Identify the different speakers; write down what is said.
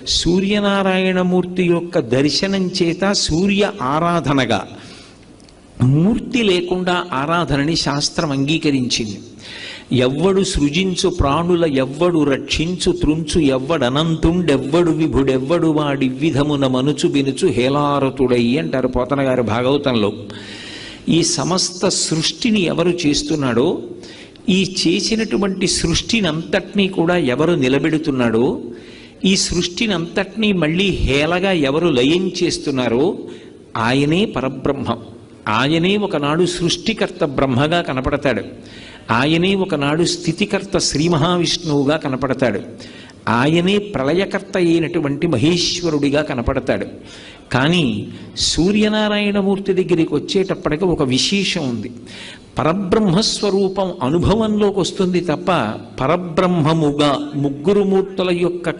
Speaker 1: సూర్యనారాయణమూర్తి యొక్క దర్శనం చేత సూర్య ఆరాధనగా, మూర్తి లేకుండా ఆరాధనని శాస్త్రం అంగీకరించింది. ఎవ్వడు సృజించు ప్రాణుల ఎవ్వడు రక్షించు త్రుంచు ఎవ్వడనంతుండెవ్వడు విభుడెవ్వడు వాడి విధమున మనుచు బినుచు హేలారతుడై అంటారు పోతన గారి భాగవతంలో. ఈ సమస్త సృష్టిని ఎవరు చేస్తున్నాడో, ఈ చేసినటువంటి సృష్టిని అంతటినీ కూడా ఎవరు నిలబెడుతున్నాడో, ఈ సృష్టిని అంతటినీ మళ్ళీ హేళగా ఎవరు లయం చేస్తున్నారో ఆయనే పరబ్రహ్మం. ఆయనే ఒకనాడు సృష్టికర్త బ్రహ్మగా కనపడతాడు. ఆయనే ఒకనాడు స్థితికర్త శ్రీ మహావిష్ణువుగా కనపడతాడు. ఆయనే ప్రళయకర్త అయినటువంటి మహేశ్వరుడిగా కనపడతాడు. కానీ సూర్యనారాయణమూర్తి దగ్గరికి వచ్చేటప్పటికి ఒక విశేషం ఉంది. పరబ్రహ్మస్వరూపం అనుభవంలోకి వస్తుంది తప్ప పరబ్రహ్మముగా ముగ్గురు మూర్తుల యొక్క